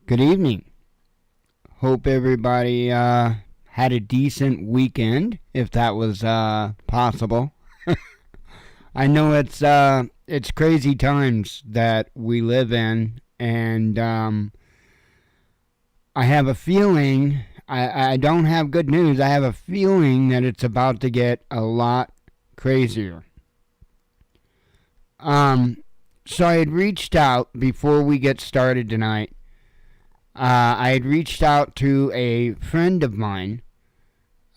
Good evening. Hope everybody had a decent weekend, if that was possible. I know it's crazy times that we live in, and I have a feeling. I don't have good news. I have a feeling that it's about to get a lot crazier. So I had reached out before we get started tonight. I had reached out to a friend of mine,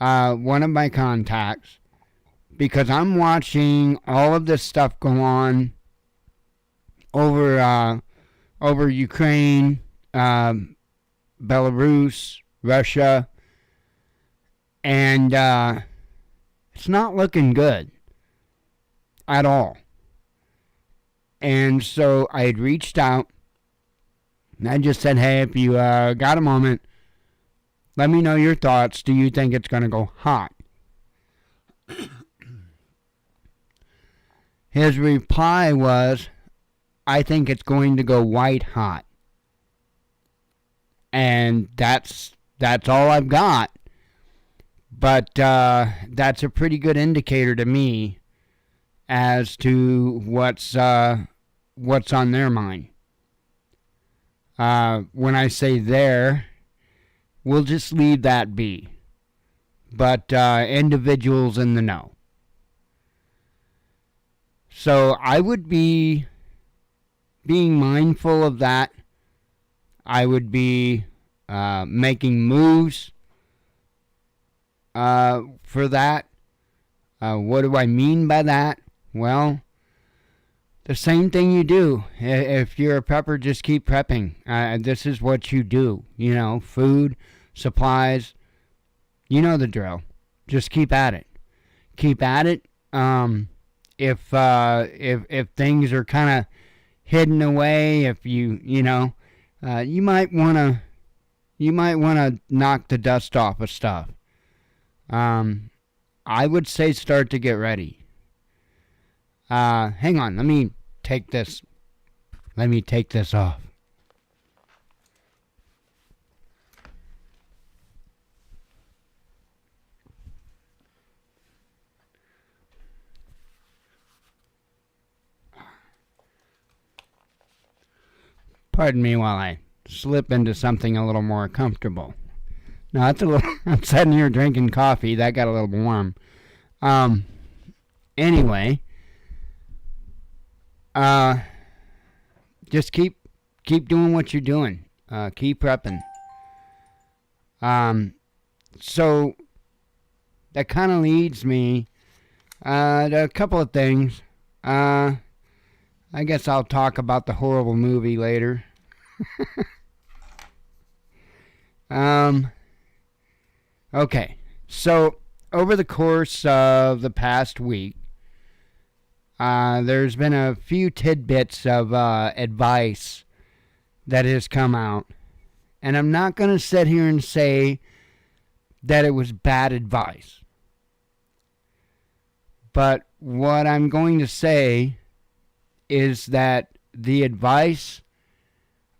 one of my contacts, because I'm watching all of this stuff go on over Ukraine, Belarus, Russia, and it's not looking good at all. And so I had reached out. And I just said, hey, if you got a moment, let me know your thoughts. Do you think it's going to go hot? His reply was, I think it's going to go white hot. And that's all I've got. But that's a pretty good indicator to me as to what's on their mind. When I say there, we'll just leave that be. But individuals in the know. So I would be being mindful of that. I would be making moves for that. What do I mean by that? Well, the same thing you do. If you're a prepper, just keep prepping. This is what you do. You know, food, supplies. You know the drill. Just keep at it. Keep at it. If things are kind of hidden away, if you might want to knock the dust off of stuff. I would say start to get ready. Hang on. Let me take this off. Pardon me while I slip into something a little more comfortable. No, that's a little. I'm sitting here drinking coffee. That got a little warm. Anyway. Just keep doing what you're doing. Keep prepping. So that kind of leads me to a couple of things. I guess I'll talk about the horrible movie later. Okay. So over the course of the past week, there's been a few tidbits of advice that has come out. And I'm not going to sit here and say that it was bad advice. But what I'm going to say is that the advice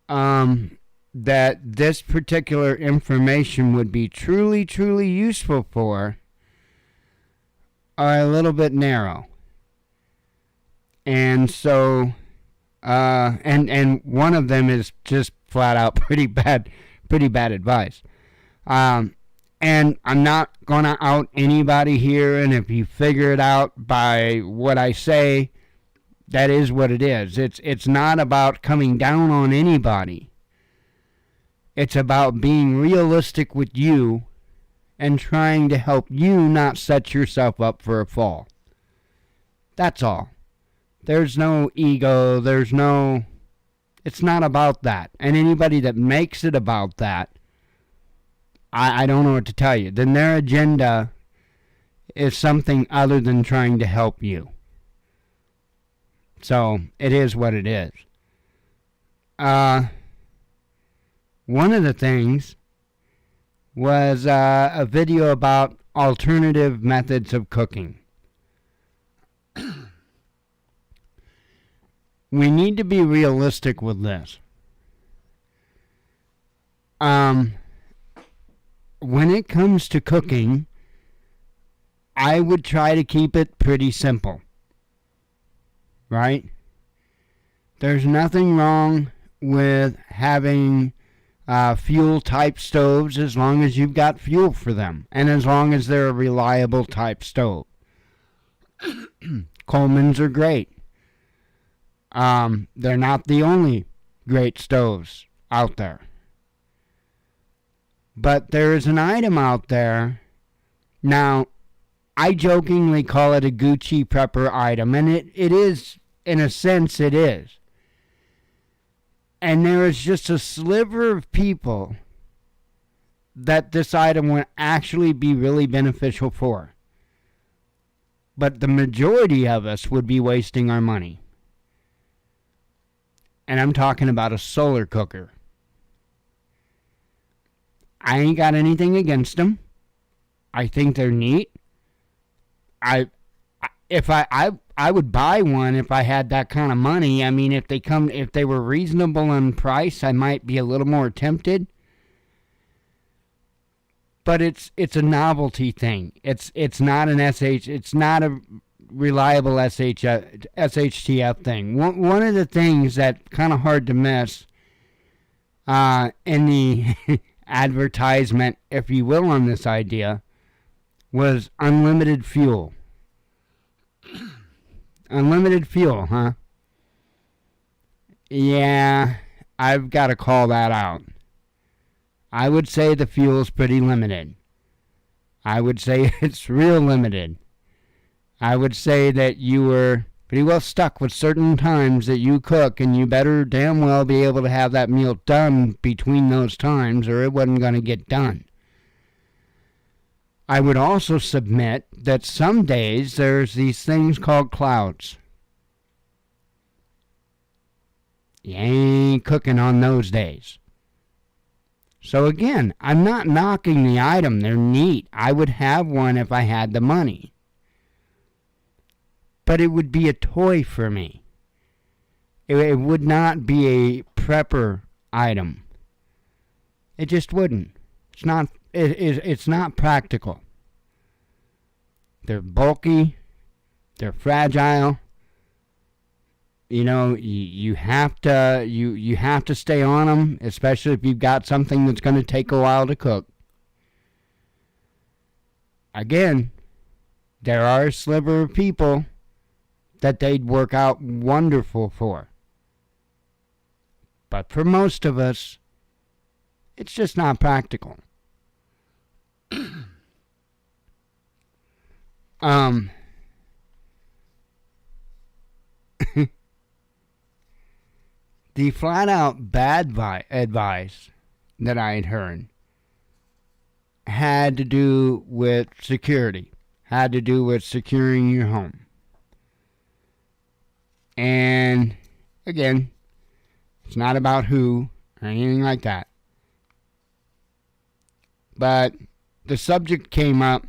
that this particular information would be truly, truly useful for are a little bit narrow. And so, and one of them is just flat out pretty bad advice. And I'm not going to out anybody here, and if you figure it out by what I say, that is what it is. It's not about coming down on anybody. It's about being realistic with you and trying to help you not set yourself up for a fall. That's all. There's no ego. It's not about that. And anybody that makes it about that, I don't know what to tell you. Then their agenda is something other than trying to help you. So it is what it is. One of the things was a video about alternative methods of cooking. We need to be realistic with this. Um, when it comes to cooking, I would try to keep it pretty simple. Right? There's nothing wrong with having fuel type stoves as long as you've got fuel for them and as long as they're a reliable type stove. Coleman's are great. They're not the only great stoves out there. But there is an item out there. Now, I jokingly call it a Gucci prepper item, and it is, in a sense, it is. And there is just a sliver of people that this item would actually be really beneficial for. But the majority of us would be wasting our money. And I'm talking about a solar cooker. I ain't got anything against them. I think they're neat. I would buy one if I had that kind of money. I mean, if they were reasonable in price, I might be a little more tempted. But it's a novelty thing. It's not it's not a reliable SHTF thing. One of the things that's kind of hard to miss in the advertisement, if you will, on this idea was unlimited fuel. Unlimited fuel, huh? Yeah, I've got to call that out. I would say the fuel's pretty limited. I would say it's real limited. I would say that you were pretty well stuck with certain times that you cook, and you better damn well be able to have that meal done between those times, or it wasn't going to get done. I would also submit that some days there's these things called clouds. You ain't cooking on those days. So again, I'm not knocking the item. They're neat. I would have one if I had the money. But it would be a toy for me. It would not be a prepper item. It just wouldn't. It's not practical. They're bulky. They're fragile. You know, you have to stay on them, especially if you've got something that's going to take a while to cook. Again, there are a sliver of people that they'd work out wonderful for. But for most of us, it's just not practical. The flat-out bad advice that I had heard had to do with security, had to do with securing your home. And, again, it's not about who or anything like that. But the subject came up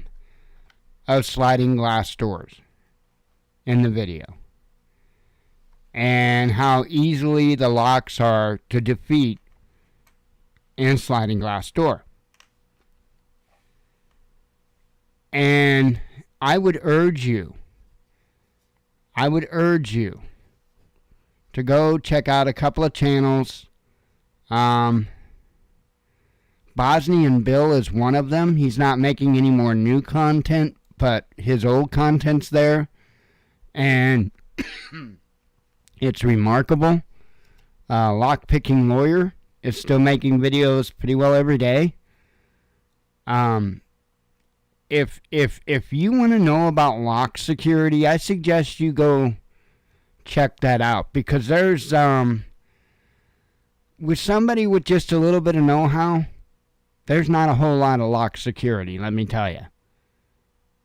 of sliding glass doors in the video, and how easily the locks are to defeat in a sliding glass door. And I would urge you to go check out a couple of channels. Bosnian Bill is one of them. He's not making any more new content, but his old content's there. And it's remarkable. Lock-picking lawyer is still making videos pretty well every day. If you want to know about lock security, I suggest you go check that out, because there's with somebody with just a little bit of know-how, there's not a whole lot of lock security, let me tell you.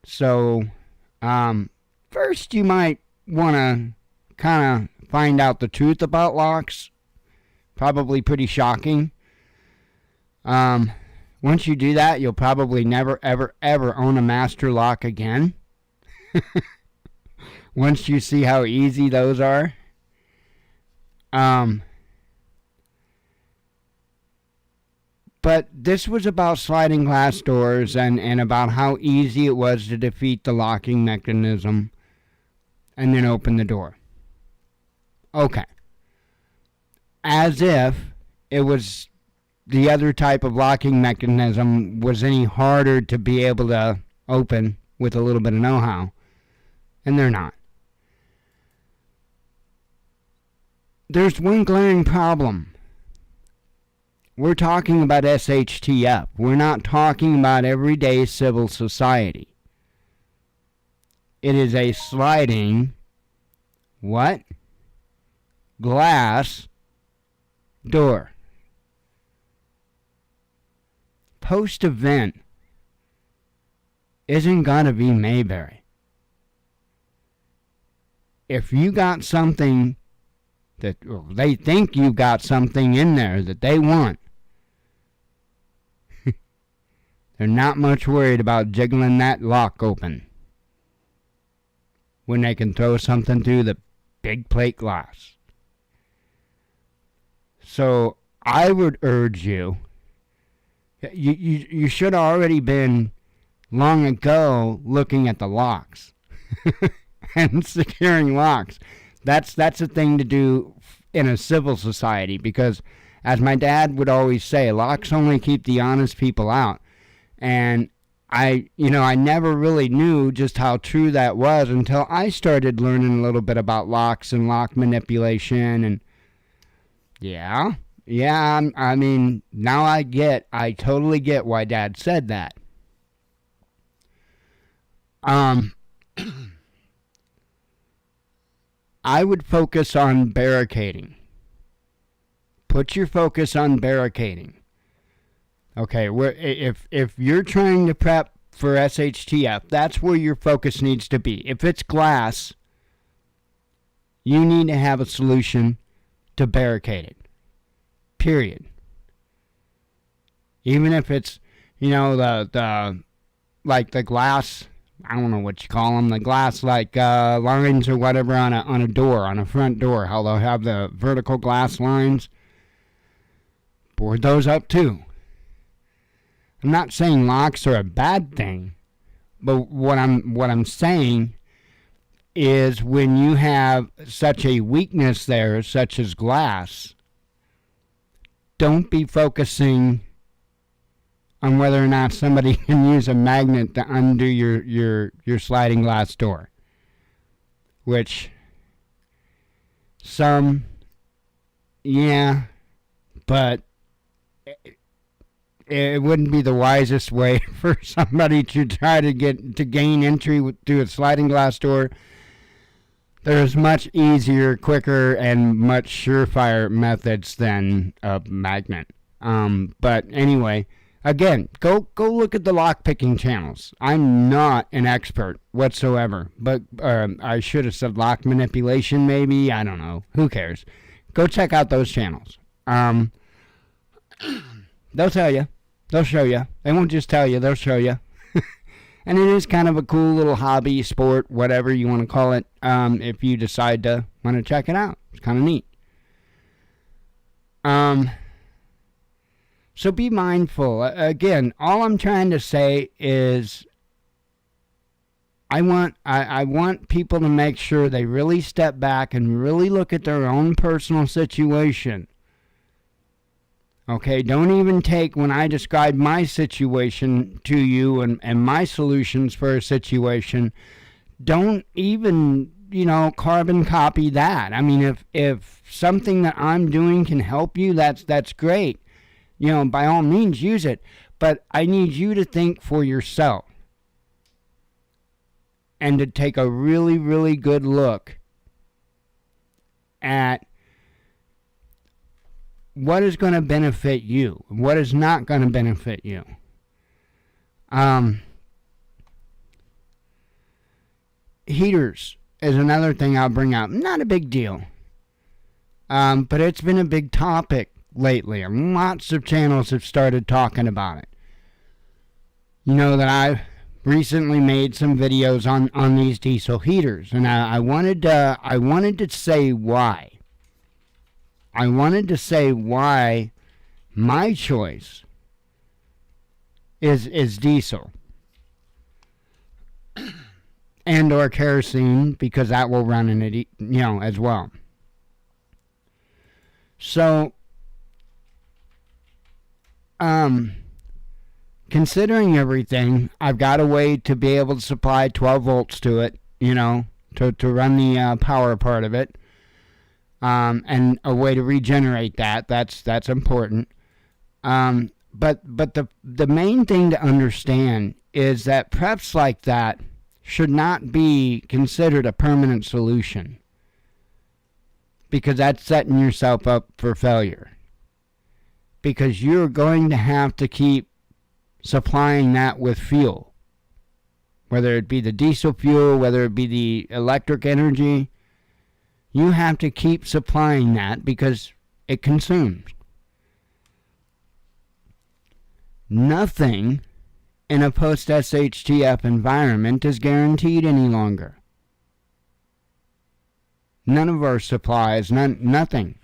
So, first you might want to kind of find out the truth about locks. Probably pretty shocking. Once you do that, you'll probably never, ever, ever own a master lock again. Once you see how easy those are. But this was about sliding glass doors and about how easy it was to defeat the locking mechanism and then open the door. Okay. As if it was the other type of locking mechanism was any harder to be able to open with a little bit of know-how. And they're not. There's one glaring problem. We're talking about SHTF. We're not talking about everyday civil society. It is a sliding, what? Glass door. Post-event isn't gonna be Mayberry. If you got something that they think you got something in there that they want, they're not much worried about jiggling that lock open when they can throw something through the big plate glass. So I would urge you, you should have already been long ago looking at the locks and securing locks. That's a thing to do in a civil society, because as my dad would always say, locks only keep the honest people out. And I never really knew just how true that was until I started learning a little bit about locks and lock manipulation. And yeah, I mean, now I totally get why Dad said that. I would focus on barricading. Put your focus on barricading. Okay, if you're trying to prep for SHTF, that's where your focus needs to be. If it's glass, you need to have a solution to barricade it. Period. Even if it's, the glass, I don't know what you call them, the glass lines or whatever on a door, on a front door, how they'll have the vertical glass lines. Board those up too. I'm not saying locks are a bad thing, but what I'm saying is when you have such a weakness there, such as glass, don't be focusing on whether or not somebody can use a magnet to undo your sliding glass door. Which, yeah, but it wouldn't be the wisest way for somebody to try to gain entry through a sliding glass door. There's much easier, quicker, and much surefire methods than a magnet. But anyway, again, go look at the lock-picking channels. I'm not an expert whatsoever, but I should have said lock manipulation maybe. I don't know. Who cares? Go check out those channels. They'll tell you. They'll show you. They won't just tell you. They'll show you. And it is kind of a cool little hobby, sport, whatever you want to call it, if you decide to want to check it out. It's kind of neat. So be mindful. Again, all I'm trying to say is I want people to make sure they really step back and really look at their own personal situation. Okay, don't even take when I describe my situation to you and my solutions for a situation, don't even, carbon copy that. I mean, if something that I'm doing can help you, that's great. By all means use it. But I need you to think for yourself and to take a really, really good look at what is going to benefit you, what is not going to benefit you. Heaters is another thing I'll bring up. Not a big deal, but it's been a big topic lately, and lots of channels have started talking about it. That I've recently made some videos on these diesel heaters, and I wanted to say why. I wanted to say why my choice is diesel and or kerosene, because that will run in it, as well. So, considering everything, I've got a way to be able to supply 12 volts to it, to run the power part of it, and a way to regenerate that. That's important. But the main thing to understand is that preps like that should not be considered a permanent solution, because that's setting yourself up for failure. Because you're going to have to keep supplying that with fuel, whether it be the diesel fuel, whether it be the electric energy. You have to keep supplying that because it consumes. Nothing in a post-SHTF environment is guaranteed any longer. None of our supplies, nothing.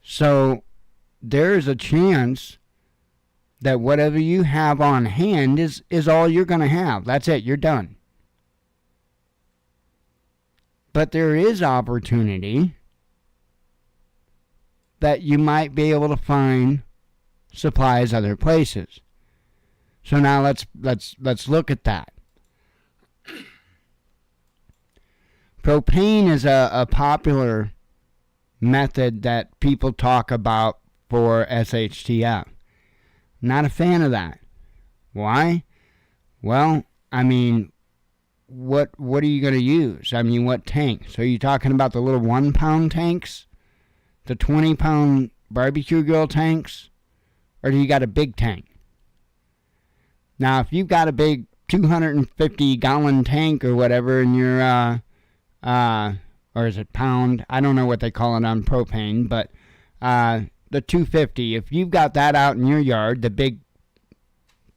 So there is a chance that whatever you have on hand is all you're going to have. That's it, you're done. But there is opportunity that you might be able to find supplies other places. So now let's look at that. Propane is a popular method that people talk about for SHTF. Not a fan of that. Why? Well, I mean, what are you going to use? I mean, what tanks? Are you talking about the little 1 pound tanks? The 20 pound barbecue grill tanks? Or do you got a big tank? Now, if you've got a big 250 gallon tank or whatever in your, or is it pound? I don't know what they call it on propane, but the 250, if you've got that out in your yard, the big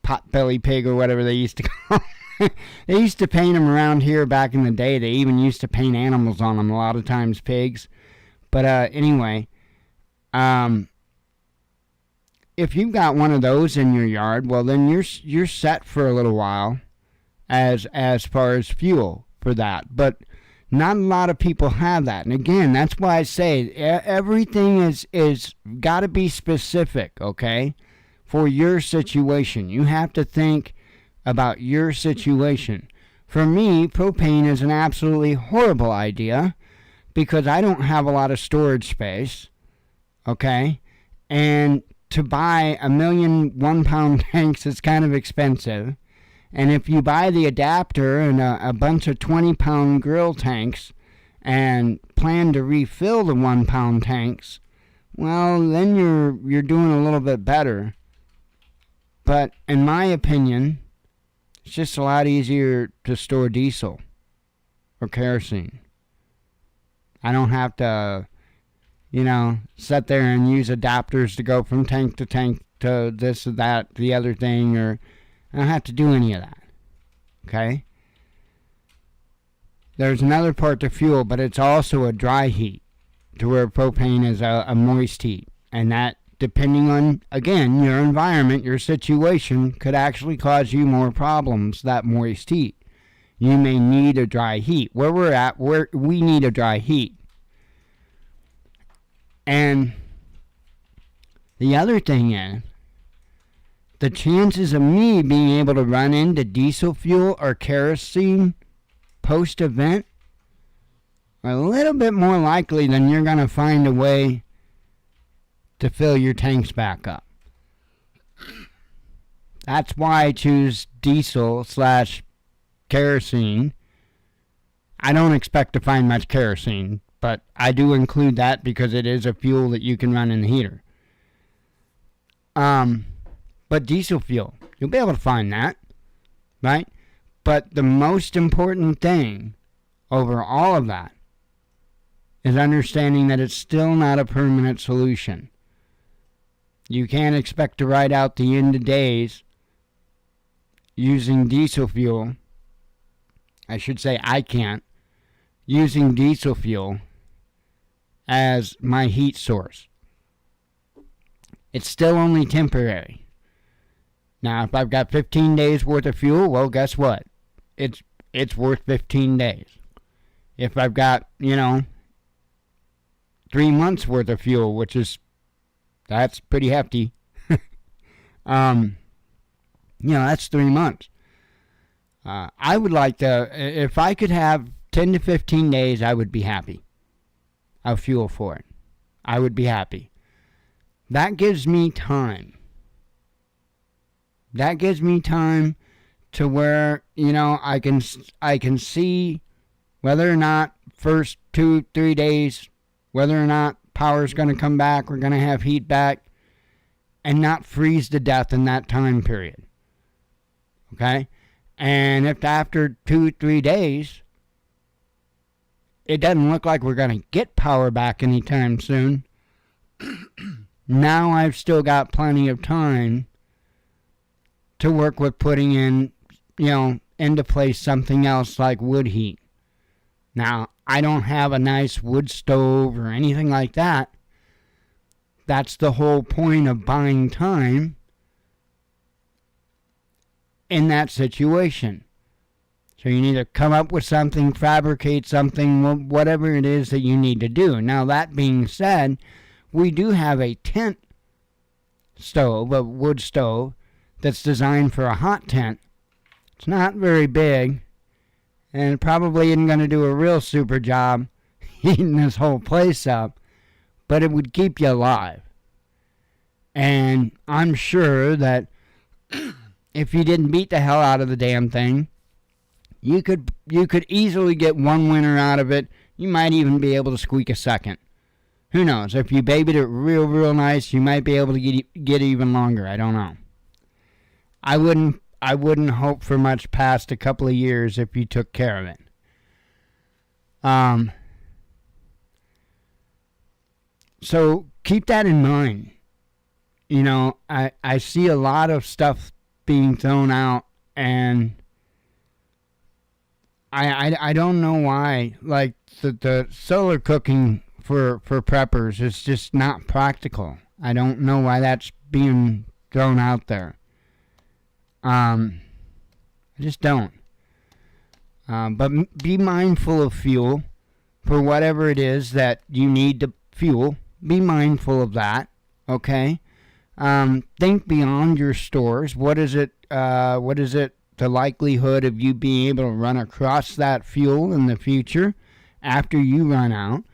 pot-belly pig or whatever they used to call it. They used to paint them around here back in the day. They even used to paint animals on them, a lot of times pigs. But anyway, if you've got one of those in your yard, well, then you're set for a little while as far as fuel for that. But not a lot of people have that. And again, that's why I say everything is got to be specific, okay, for your situation. You have to think about your situation. For me, propane is an absolutely horrible idea because I don't have a lot of storage space, okay, and to buy 1,000,000 1 pound tanks is kind of expensive. And if you buy the adapter and a bunch of 20 pound grill tanks and plan to refill the 1 pound tanks, well, then you're doing a little bit better. But in my opinion, it's just a lot easier to store diesel or kerosene. I don't have to, sit there and use adapters to go from tank to this or that, the other thing, or I don't have to do any of that. Okay? There's another part to fuel, but it's also a dry heat, to where propane is a moist heat. And that, depending on, again, your environment, your situation, could actually cause you more problems, that moist heat. You may need a dry heat. Where we're at, we need a dry heat. And the other thing is, the chances of me being able to run into diesel fuel or kerosene post-event are a little bit more likely than you're going to find a way to fill your tanks back up. That's why I choose diesel/kerosene. I don't expect to find much kerosene, but I do include that because it is a fuel that you can run in the heater. But diesel fuel, you'll be able to find that, right? But the most important thing over all of that is understanding that it's still not a permanent solution. You can't expect to ride out the end of days using diesel fuel. I should say I can't. Using diesel fuel as my heat source. It's still only temporary. Now, if I've got 15 days worth of fuel, well, guess what? It's worth 15 days. If I've got, 3 months worth of fuel, that's pretty hefty. That's 3 months. I would like to, if I could have 10 to 15 days, I would be happy of fuel for it. I would be happy. That gives me time. That gives me time to where, I can see whether or not first 2-3 days, whether or not power's going to come back, we're going to have heat back, and not freeze to death in that time period. Okay? And if after 2-3 days, it doesn't look like we're going to get power back anytime soon, now I've still got plenty of time to work with putting in, into place something else like wood heat. Now, I don't have a nice wood stove or anything like that. That's the whole point of buying time in that situation. So you need to come up with something, fabricate something, whatever it is that you need to do. Now, that being said, we do have a tent stove, a wood stove, that's designed for a hot tent. It's not very big, and it probably isn't going to do a real super job heating this whole place up, but it would keep you alive. And I'm sure that if you didn't beat the hell out of the damn thing, you could easily get one winter out of it. You might even be able to squeak a second. Who knows? If you babied it real nice, you might be able to get even longer. I don't know. I wouldn't hope for much past a couple of years if you took care of it. So keep that in mind. I see a lot of stuff being thrown out, and I don't know why. Like the solar cooking for preppers is just not practical. I don't know why that's being thrown out there. I just don't. But be mindful of fuel for whatever it is that you need to fuel. Be mindful of that, okay? Think beyond your stores. What is it, the likelihood of you being able to run across that fuel in the future after you run out?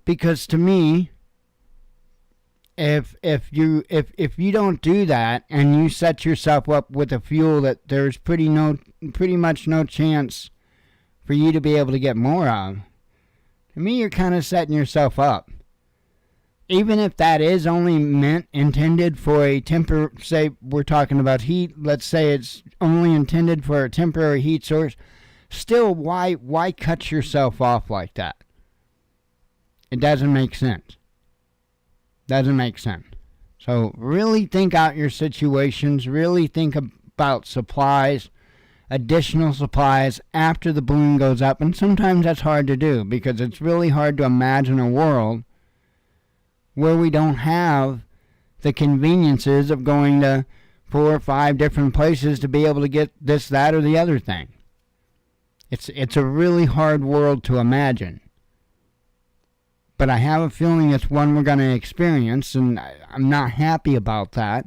Because to me, if you don't do that and you set yourself up with a fuel that there's pretty much no chance for you to be able to get more of, to me you're kind of setting yourself up. Even if that is only intended for a say we're talking about heat, let's say it's only intended for a temporary heat source, still why cut yourself off like that? It doesn't make sense. Doesn't make sense. So really think out your situations. Really think about supplies, additional supplies after the balloon goes up. And sometimes that's hard to do because it's really hard to imagine a world where we don't have the conveniences of going to 4 or 5 different places to be able to get this, that, or the other thing. It's a really hard world to imagine. But I have a feeling it's one we're going to experience, and I'm not happy about that.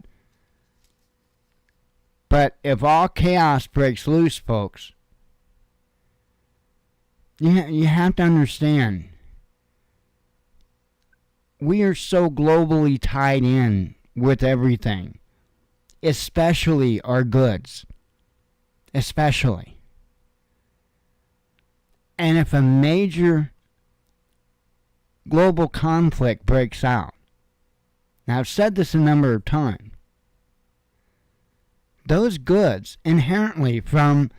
But if all chaos breaks loose, folks, you have to understand, we are so globally tied in with everything, especially our goods. Especially. And if a major global conflict breaks out, now I've said this a number of times, those goods inherently from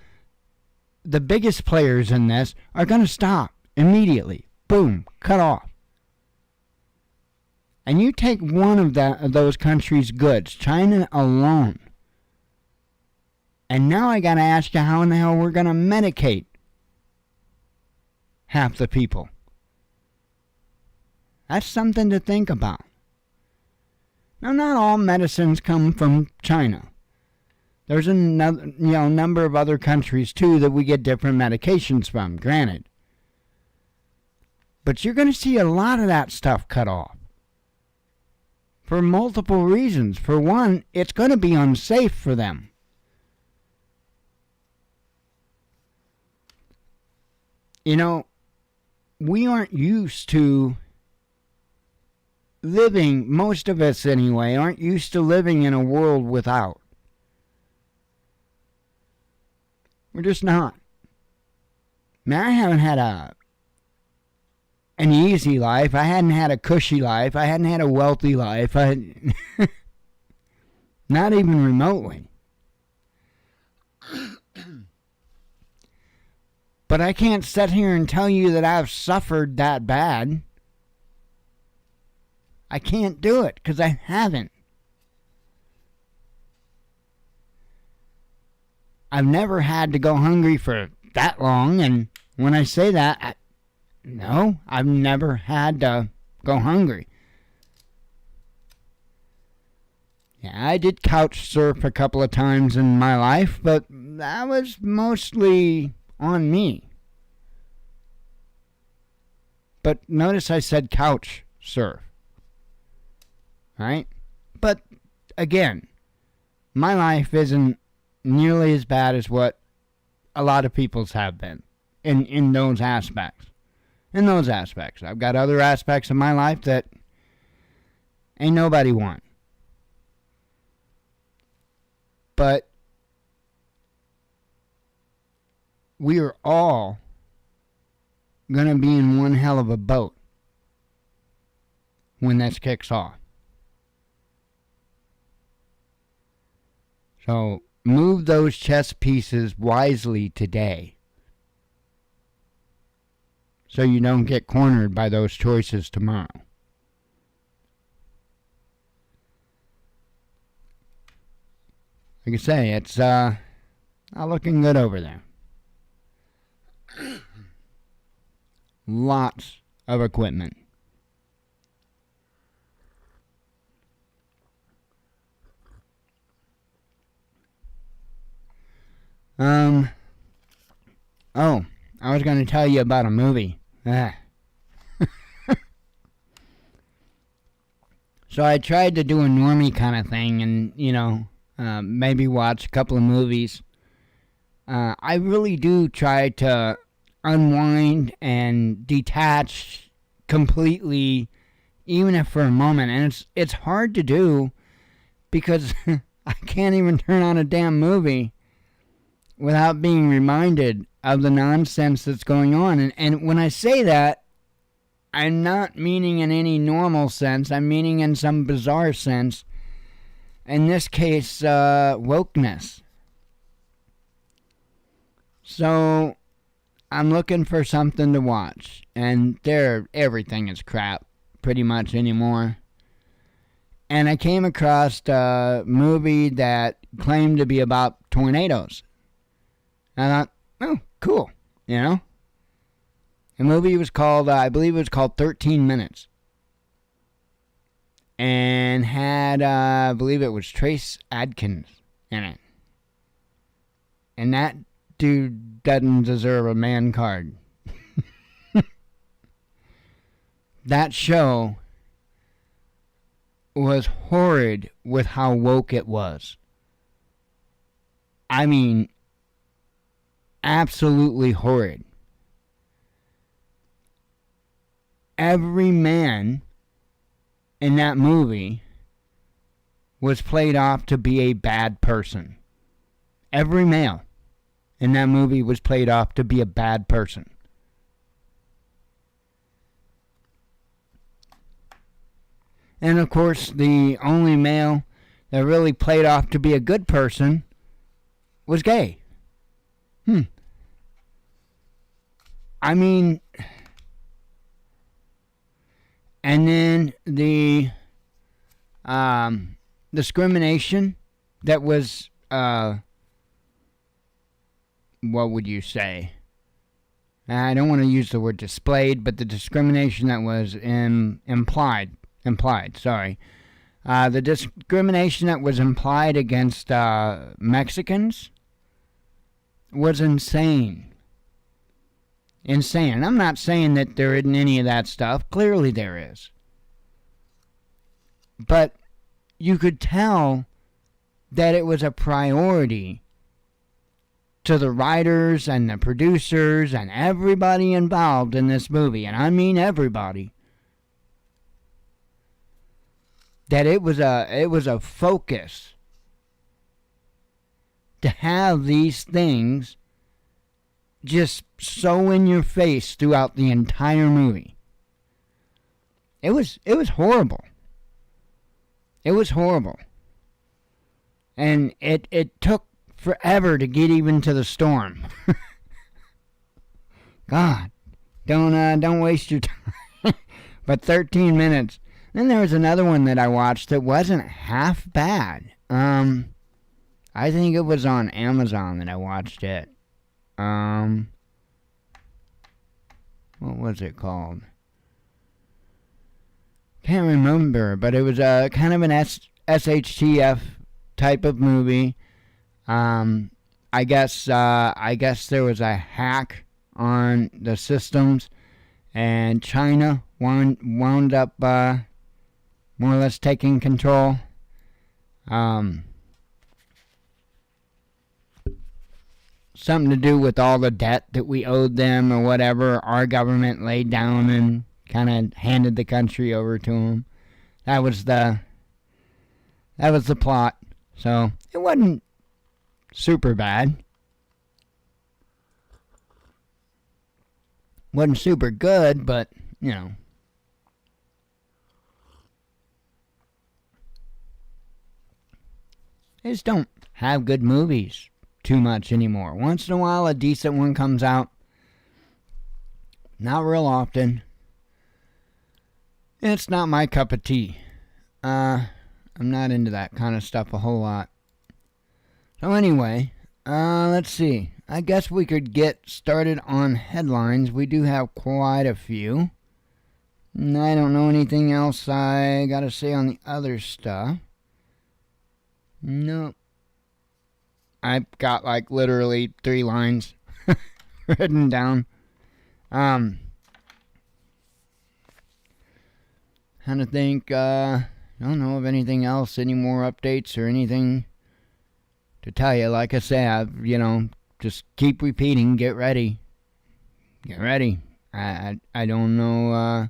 the biggest players in this are going to stop immediately. Boom, cut off. And you take one of those countries' goods, China alone, and now I got to ask you how in the hell we're going to medicate half the people. That's something to think about. Now, not all medicines come from China. There's another, number of other countries, too, that we get different medications from, granted. But you're going to see a lot of that stuff cut off. For multiple reasons. For one, it's going to be unsafe for them. We aren't used to living, most of us anyway, aren't used to living in a world without. We're just not. Man, I haven't had an easy life. I hadn't had a cushy life. I hadn't had a wealthy life. Not even remotely. But I can't sit here and tell you that I've suffered that bad. I can't do it because I haven't. I've never had to go hungry for that long, and when I say that, no, I've never had to go hungry. Yeah, I did couch surf a couple of times in my life, but that was mostly on me. But notice I said couch surf. Right? But again, my life isn't nearly as bad as what a lot of people's have been in those aspects. In those aspects. I've got other aspects of my life that ain't nobody want. But we are all going to be in one hell of a boat when this kicks off. So move those chess pieces wisely today so you don't get cornered by those choices tomorrow. Like I say, it's not looking good over there. Lots of equipment. Oh, I was going to tell you about a movie. So I tried to do a normie kind of thing and, maybe watch a couple of movies. I really do try to unwind and detach completely, even if for a moment. And it's hard to do because I can't even turn on a damn movie without being reminded of the nonsense that's going on. And when I say that, I'm not meaning in any normal sense. I'm meaning in some bizarre sense. In this case, wokeness. So I'm looking for something to watch. And everything is crap pretty much anymore. And I came across a movie that claimed to be about tornadoes. I thought, oh, cool, The movie was called, I believe it was called 13 Minutes. And had, I believe it was Trace Adkins in it. And that dude doesn't deserve a man card. That show was horrid with how woke it was. I mean, absolutely horrid. Every man in that movie was played off to be a bad person. Every male in that movie was played off to be a bad person. And of course, the only male that really played off to be a good person was gay. I mean, and then the discrimination that was, what would you say? I don't want to use the word displayed, but the discrimination that was implied, The discrimination that was implied against Mexicans was insane. Insane. And I'm not saying that there isn't any of that stuff. Clearly there is. But you could tell that it was a priority to the writers and the producers and everybody involved in this movie, and I mean everybody, that it was a focus to have these things just so in your face throughout the entire movie. It was horrible. It was horrible. And it took forever to get even to the storm. God, don't waste your time. But 13 minutes. Then there was another one that I watched that wasn't half bad. I think it was on Amazon that I watched it. What was it called? Can't remember, but it was a kind of an SHTF type of movie. I guess there was a hack on the systems, and China wound up more or less taking control. Something to do with all the debt that we owed them or whatever. Our government laid down and kind of handed the country over to them. That was the plot. So it wasn't super bad. Wasn't super good, but, you know. They just don't have good movies too much anymore. Once in a while, a decent one comes out. Not real often. It's not my cup of tea. I'm not into that kind of stuff a whole lot. So anyway, let's see. I guess we could get started on headlines. We do have quite a few. And I don't know anything else I gotta say on the other stuff. Nope. I've got like literally 3 lines written down. Trying to think, I don't know of anything else, any more updates or anything to tell you. Like I say, just keep repeating, get ready. Get ready. I don't know, I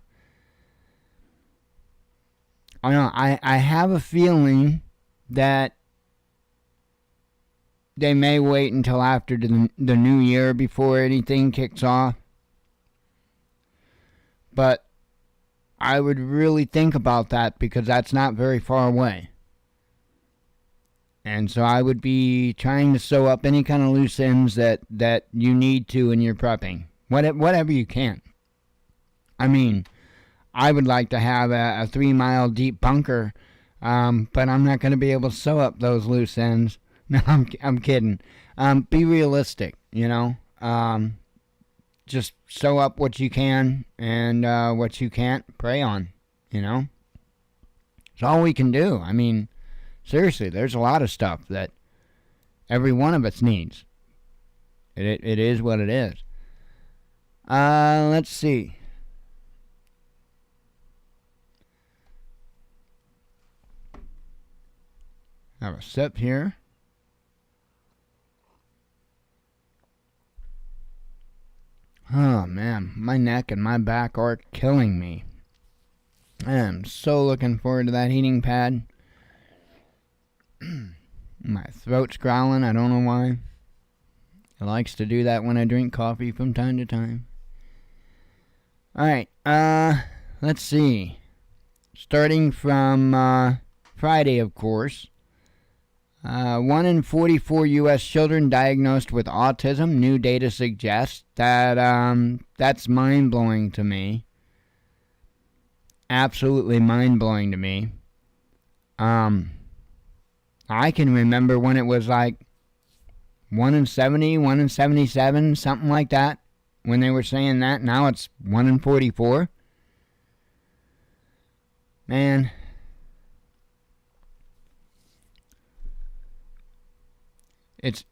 don't know, I have a feeling that they may wait until after the new year before anything kicks off. But I would really think about that because that's not very far away. And so I would be trying to sew up any kind of loose ends that you need to in your prepping. Whatever you can. I mean, I would like to have a 3-mile deep bunker, but I'm not going to be able to sew up those loose ends. No, I'm kidding. Be realistic, just sew up what you can, and what you can't, pray on, It's all we can do. I mean, seriously, there's a lot of stuff that every one of us needs. It is what it is. Let's see. Have a sip here. Oh man, my neck and my back are killing me. I am so looking forward to that heating pad. My throat's growling, I don't know why. It likes to do that when I drink coffee from time to time. Alright, let's see. Starting from Friday, of course. 1 in 44 U.S. children diagnosed with autism. New data suggests that that's mind-blowing to me. Absolutely mind-blowing to me. I can remember when it was like 1 in 70, 1 in 77, something like that, when they were saying that. Now it's 1 in 44. Man, It's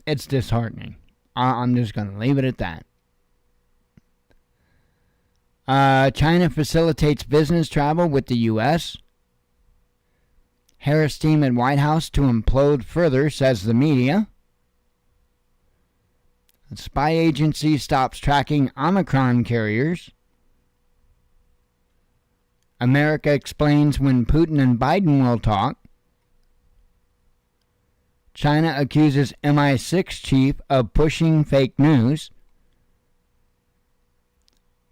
disheartening. I'm just going to leave it at that. China facilitates business travel with the U.S. Harris team at White House to implode further, says the media. The spy agency stops tracking Omicron carriers. America explains when Putin and Biden will talk. China accuses MI6 chief of pushing fake news.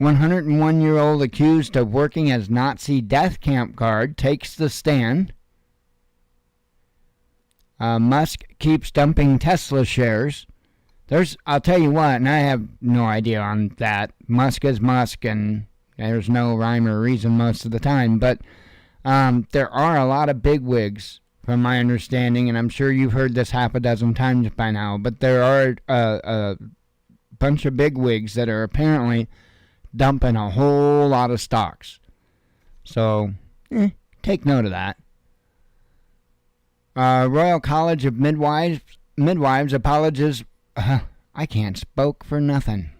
101-year-old accused of working as Nazi death camp guard takes the stand. Musk keeps dumping Tesla shares. I'll tell you what, and I have no idea on that. Musk is Musk, and there's no rhyme or reason most of the time. But there are a lot of bigwigs, from my understanding, and I'm sure you've heard this half a dozen times by now. But there are a bunch of bigwigs that are apparently dumping a whole lot of stocks. So, take note of that. Royal College of Midwives apologizes. I can't spoke for nothing.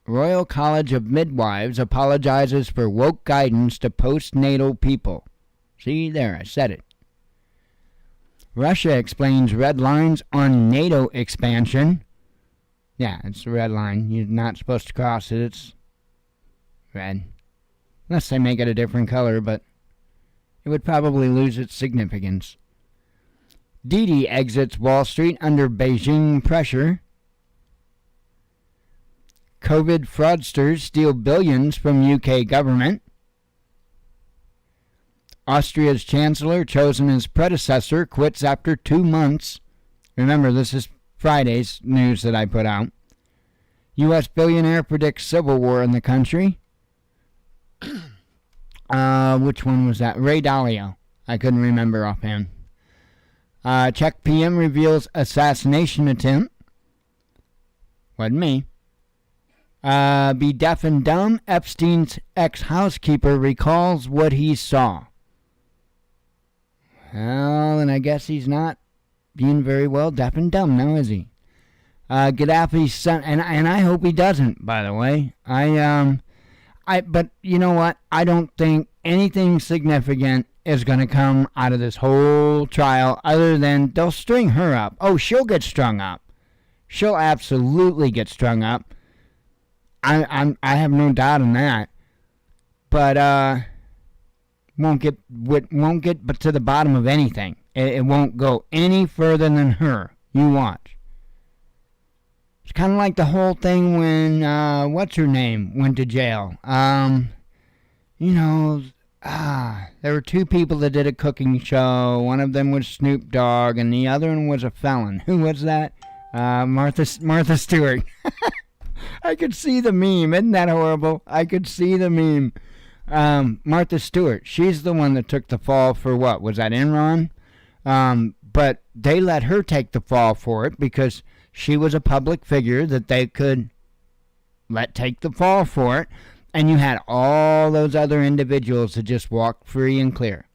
Royal College of Midwives apologizes for woke guidance to postnatal people. See there, I said it. Russia explains red lines on NATO expansion. Yeah, it's a red line. You're not supposed to cross it. It's red. Unless they make it a different color, but it would probably lose its significance. Didi exits Wall Street under Beijing pressure. COVID fraudsters steal billions from UK government. Austria's chancellor, chosen as predecessor, quits after 2 months. Remember, this is Friday's news that I put out. U.S. billionaire predicts civil war in the country. Which one was that? Ray Dalio. I couldn't remember offhand. Czech PM reveals assassination attempt. Wasn't me. Be deaf and dumb. Epstein's ex-housekeeper recalls what he saw. Well, and I guess he's not being very well deaf and dumb now, is he? Gaddafi's son, and I hope he doesn't, by the way. But you know what? I don't think anything significant is going to come out of this whole trial other than they'll string her up. Oh, she'll get strung up. She'll absolutely get strung up. I have no doubt in that. But won't get but to the bottom of anything. It won't go any further than her. You watch. It's kind of like the whole thing when what's her name went to jail. There were 2 people that did a cooking show. One of them was Snoop Dogg, and the other one was a felon. Who was that? Martha Stewart. I could see the meme. Isn't that horrible? I could see the meme. Martha Stewart. She's the one that took the fall for what? Was that Enron? But they let her take the fall for it because she was a public figure that they could let take the fall for it. And you had all those other individuals that just walked free and clear.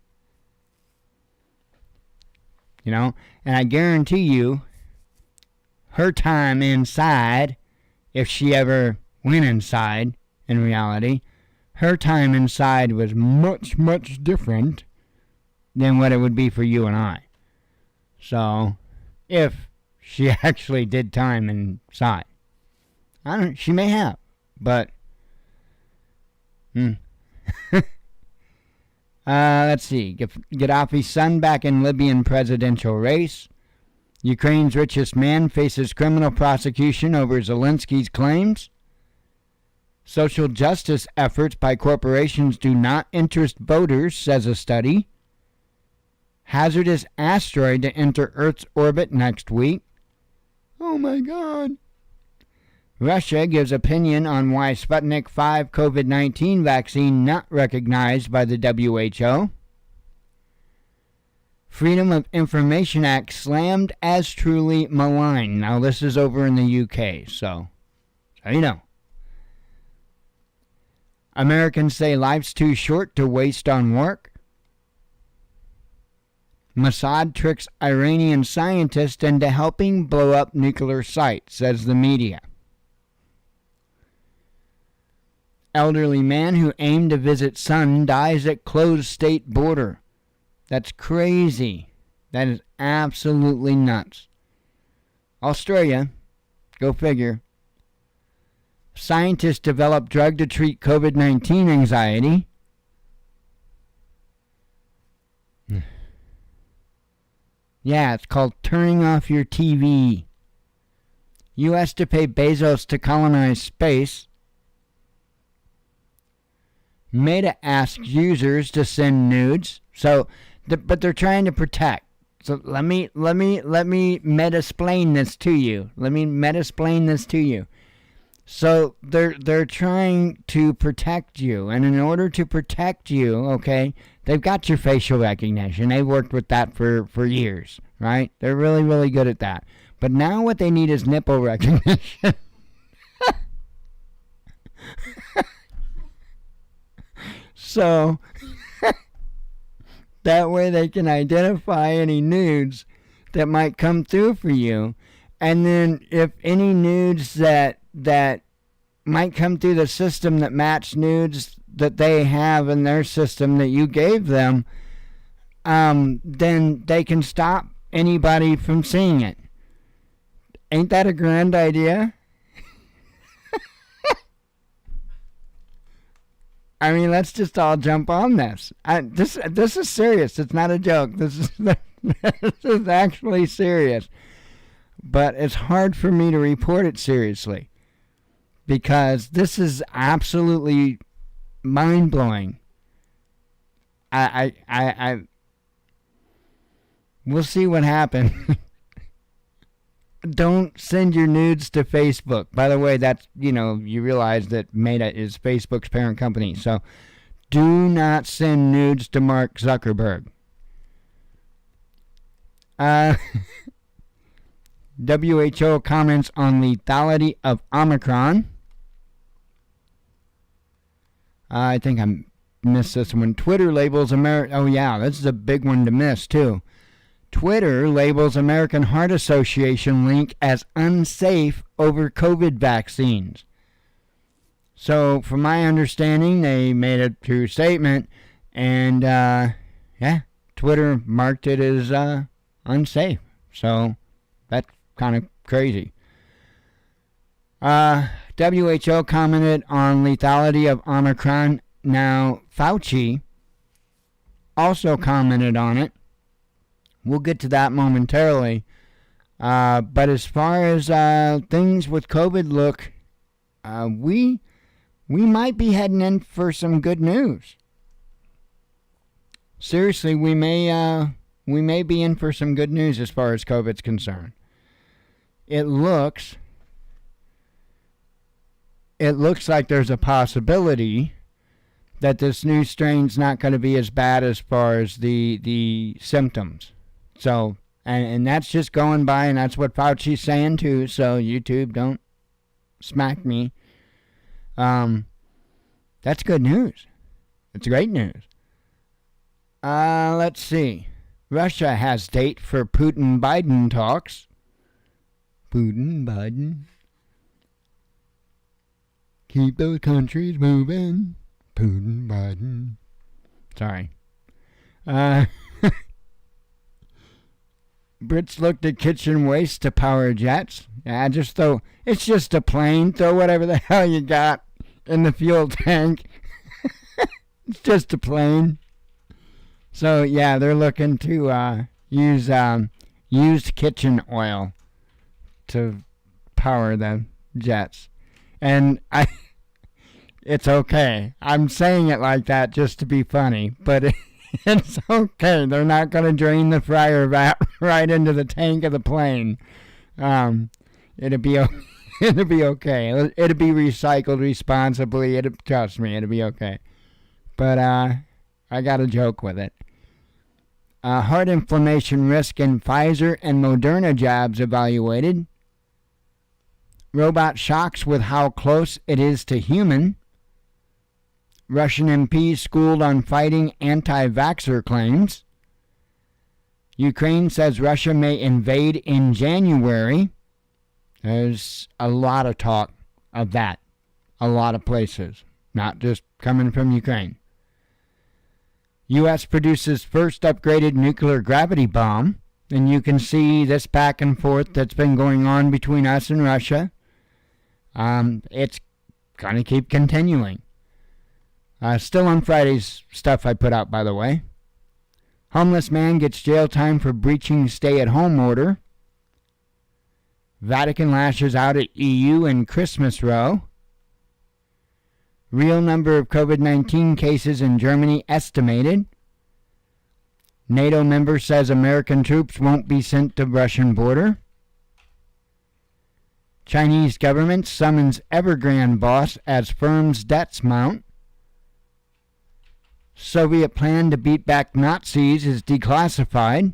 You know? And I guarantee you, her time inside, if she ever went inside, in reality, her time inside was much, much different than what it would be for you and I. So, if she actually did time inside. She may have, but let's see. Gaddafi's son back in Libyan presidential race. Ukraine's richest man faces criminal prosecution over Zelensky's claims. Social justice efforts by corporations do not interest voters, says a study. Hazardous asteroid to enter Earth's orbit next week. Oh my God. Russia gives opinion on why Sputnik 5 COVID-19 vaccine not recognized by the WHO. Freedom of Information Act slammed as truly malign. Now this is over in the UK, so you know. Americans say life's too short to waste on work. Mossad tricks Iranian scientists into helping blow up nuclear site, says the media. Elderly man who aimed to visit son dies at closed state border. That's crazy. That is absolutely nuts. Australia, go figure. Scientists develop drug to treat COVID-19 anxiety. Yeah, it's called turning off your TV. U.S. to pay Bezos to colonize space. Meta asks users to send nudes. But they're trying to protect. So let me meta-splain this to you. So they're trying to protect you, and in order to protect you, okay, they've got your facial recognition. They've worked with that for years, right? They're really, really good at that. But now what they need is nipple recognition. So that way they can identify any nudes that might come through for you. And then if any nudes that might come through the system that match nudes that they have in their system that you gave them, then they can stop anybody from seeing it. Ain't that a grand idea? I mean, let's just all jump on this. This is serious. It's not a joke. This is actually serious. But it's hard for me to report it seriously because this is absolutely mind-blowing. We'll see what happens. Don't send your nudes to Facebook. By the way, that's, you realize that Meta is Facebook's parent company. So do not send nudes to Mark Zuckerberg. WHO comments on lethality of Omicron. I think I missed this one. Twitter labels America. Oh, yeah, this is a big one to miss, too. Twitter labels American Heart Association link as unsafe over COVID vaccines. So, from my understanding, they made a true statement, and, Twitter marked it as unsafe. So, that's kind of crazy. WHO commented on lethality of Omicron. Now, Fauci also commented on it. We'll get to that momentarily. But as far as things with COVID look, we might be heading in for some good news. Seriously, we may be in for some good news as far as COVID's concerned. It looks like there's a possibility that this new strain's not going to be as bad as far as the symptoms. So, and that's just going by, and that's what Fauci's saying too, so YouTube, don't smack me. That's good news. It's great news. Let's see. Russia has date for Putin-Biden talks. Putin-Biden. Keep those countries moving. Putin-Biden. Sorry. Brits looked at kitchen waste to power jets. Yeah, it's just a plane. Throw whatever the hell you got in the fuel tank. It's just a plane. So, yeah, they're looking to use used kitchen oil to power the jets. And it's okay. I'm saying it like that just to be funny, but it's okay. They're not going to drain the fryer vat right into the tank of the plane. It'll be okay. It'll be okay. It'll be recycled responsibly. Trust me, it'll be okay. But I got a joke with it. Heart inflammation risk in Pfizer and Moderna jabs evaluated. Robot shocks with how close it is to human. Russian MPs schooled on fighting anti-vaxxer claims. Ukraine says Russia may invade in January. There's a lot of talk of that. A lot of places. Not just coming from Ukraine. U.S. produces first upgraded nuclear gravity bomb. And you can see this back and forth that's been going on between us and Russia. It's going to keep continuing. Still on Friday's stuff I put out, by the way. Homeless man gets jail time for breaching stay-at-home order. Vatican lashes out at EU in Christmas row. Real number of COVID-19 cases in Germany estimated. NATO member says American troops won't be sent to Russian border. Chinese government summons Evergrande boss as firm's debts mount. Soviet plan to beat back Nazis is declassified.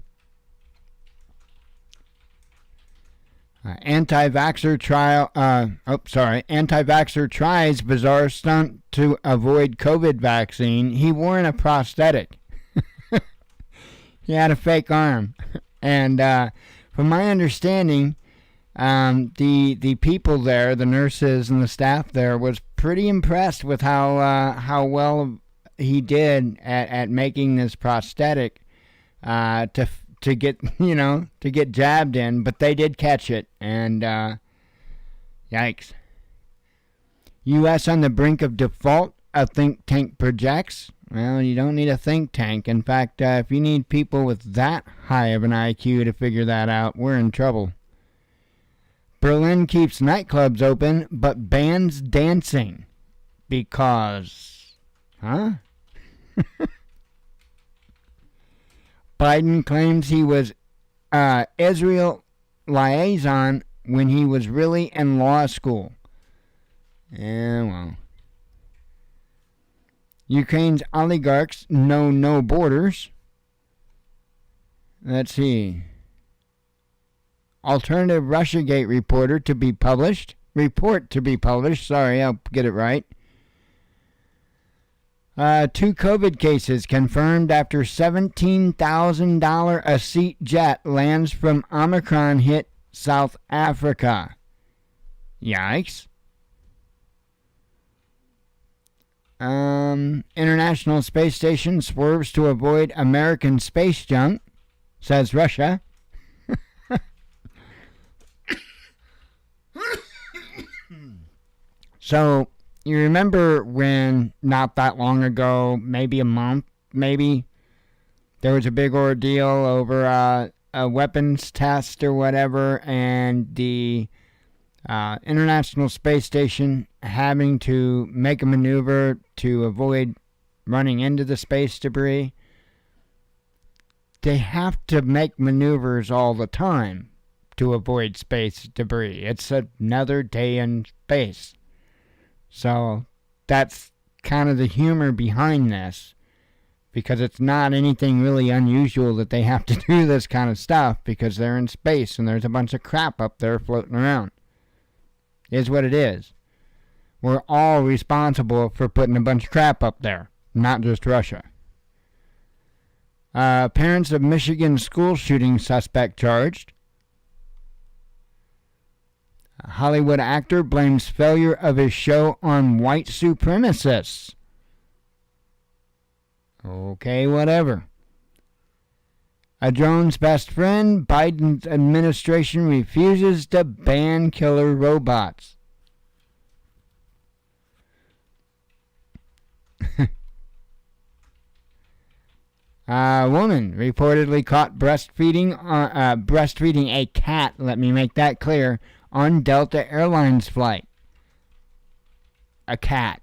Anti-vaxxer tries bizarre stunt to avoid COVID vaccine. He wore in a prosthetic. He had a fake arm. And from my understanding, the people there, the nurses and the staff there, was pretty impressed with how well he did at making this prosthetic to get jabbed in, but they did catch it, and yikes. U.S. on the brink of default, a think tank projects. Well, you don't need a think tank. In fact, if you need people with that high of an IQ to figure that out, we're in trouble. Berlin keeps nightclubs open, but bans dancing. Because... Huh? Biden claims he was Israel liaison when he was really in law school. Yeah, well. Ukraine's oligarchs know no borders. Let's see. Alternative Russiagate report to be published. Sorry, I'll get it right. 2 COVID cases confirmed after $17,000 a seat jet lands from Omicron hit South Africa. Yikes. International Space Station swerves to avoid American space junk, says Russia. So, you remember when, not that long ago, maybe a month, there was a big ordeal over a weapons test or whatever, and the International Space Station having to make a maneuver to avoid running into the space debris. They have to make maneuvers all the time to avoid space debris. It's another day in space. So that's kind of the humor behind this, because it's not anything really unusual that they have to do this kind of stuff, because they're in space and there's a bunch of crap up there floating around. Is what it is. We're all responsible for putting a bunch of crap up there, not just Russia. Parents of Michigan school shooting suspect charged. A Hollywood actor blames failure of his show on white supremacists. Okay, whatever. A drone's best friend, Biden's administration refuses to ban killer robots. A woman reportedly caught breastfeeding a cat, let me make that clear, on Delta Airlines flight. A cat.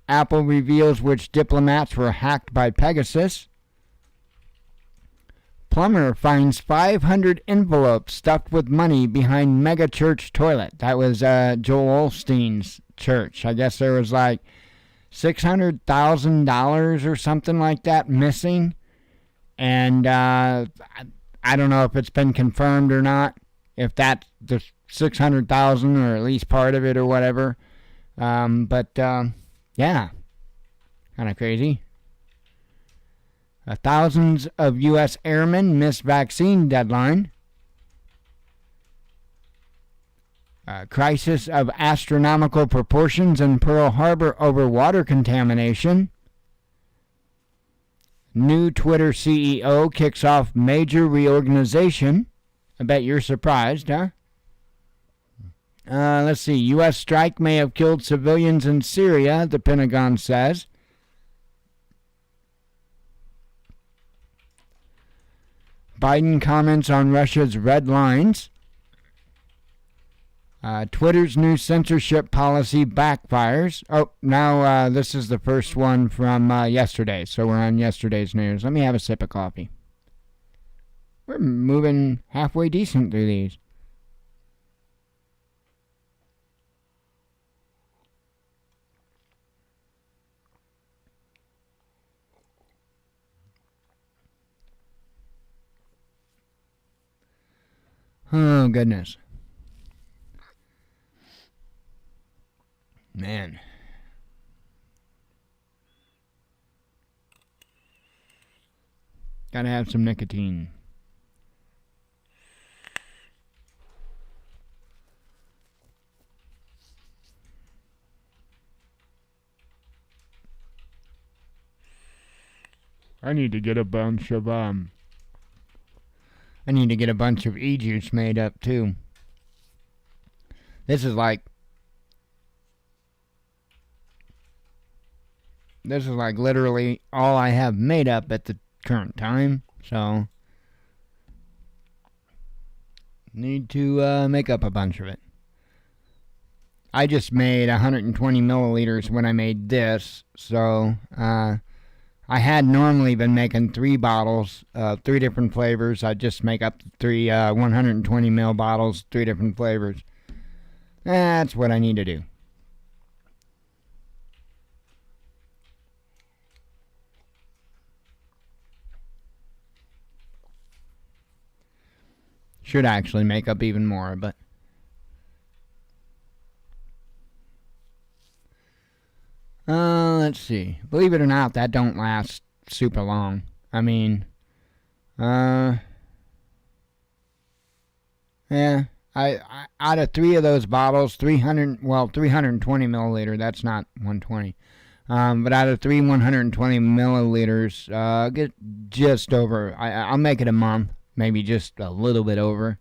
Apple reveals which diplomats were hacked by Pegasus. Plumber finds 500 envelopes stuffed with money behind mega church toilet. That was Joel Osteen's church. I guess there was like $600,000 or something like that missing. And I don't know if it's been confirmed or not, if that's the 600,000 or at least part of it or whatever. Yeah, kind of crazy. Thousands of U.S. airmen miss vaccine deadline. Crisis of astronomical proportions in Pearl Harbor over water contamination. New Twitter CEO kicks off major reorganization. I bet you're surprised, huh? Let's see. U.S. strike may have killed civilians in Syria, the Pentagon says. Biden comments on Russia's red lines. Twitter's new censorship policy backfires. Oh, now this is the first one from yesterday, so we're on yesterday's news. Let me have a sip of coffee. We're moving halfway decent through these. Oh, goodness. Man. Gotta have some nicotine. I need to get a bunch of e-juice made up too. This is like literally all I have made up at the current time, so need to make up a bunch of it. I just made 120 milliliters when I made this, so I had normally been making 3 bottles, 3 different flavors. I just make up 3 120 ml bottles, 3 different flavors. That's what I need to do. Should actually make up even more, but let's see. Believe it or not, that don't last super long. I mean, yeah. I out of 3 of those bottles, 320 milliliter. That's not 120. But out of 3 120 milliliters, get just over. I'll make it a month, maybe just a little bit over.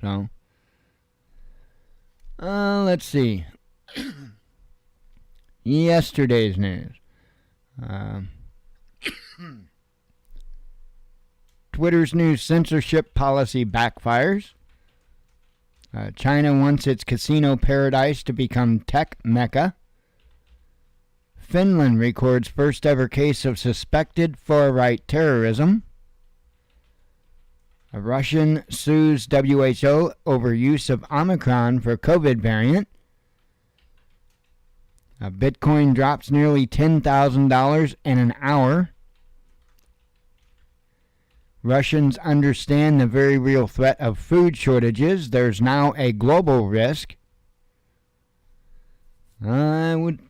So, let's see. Yesterday's news. Twitter's new censorship policy backfires. China wants its casino paradise to become tech mecca. Finland records first ever case of suspected far-right terrorism. A Russian sues WHO over use of Omicron for COVID variant. Bitcoin drops nearly $10,000 in an hour. Russians understand the very real threat of food shortages. There's now a global risk. I would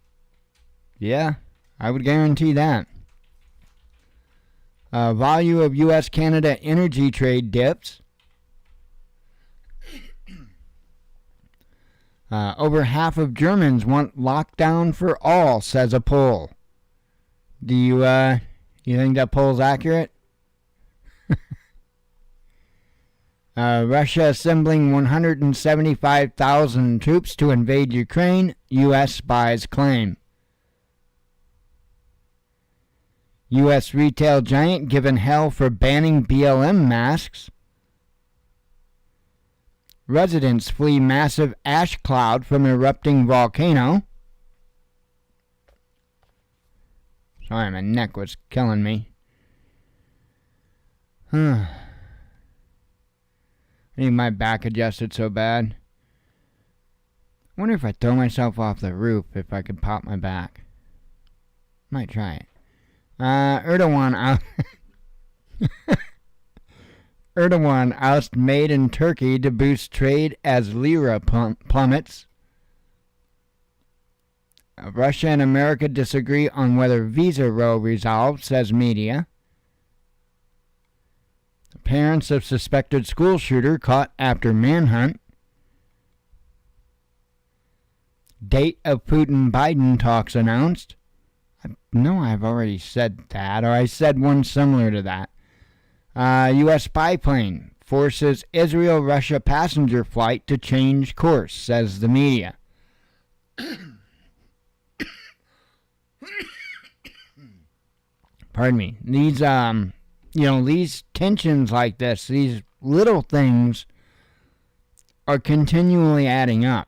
guarantee that. Value of U.S.-Canada energy trade dips. Over half of Germans want lockdown for all, says a poll. Do you think that poll's accurate? Russia assembling 175,000 troops to invade Ukraine, U.S. spies claim. U.S. retail giant given hell for banning BLM masks. Residents flee massive ash cloud from erupting volcano. Sorry, my neck was killing me. I need my back adjusted so bad. I wonder if I throw myself off the roof, if I could pop my back. Might try it. Erdogan oust maid in Turkey to boost trade as lira plummets. Russia and America disagree on whether visa row resolved, says media. Parents of suspected school shooter caught after manhunt. Date of Putin-Biden talks announced. No, I've already said that, or I said one similar to that. U.S. spy plane forces Israel-Russia passenger flight to change course, says the media. Pardon me. These tensions like this, these little things are continually adding up.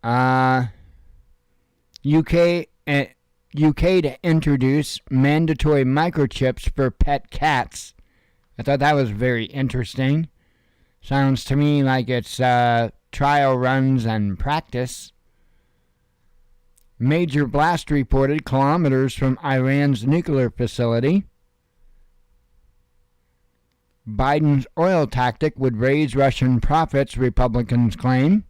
UK to introduce mandatory microchips for pet cats. I thought that was very interesting. Sounds to me like it's trial runs and practice. Major blast reported kilometers from Iran's nuclear facility. Biden's oil tactic would raise Russian profits, Republicans claim.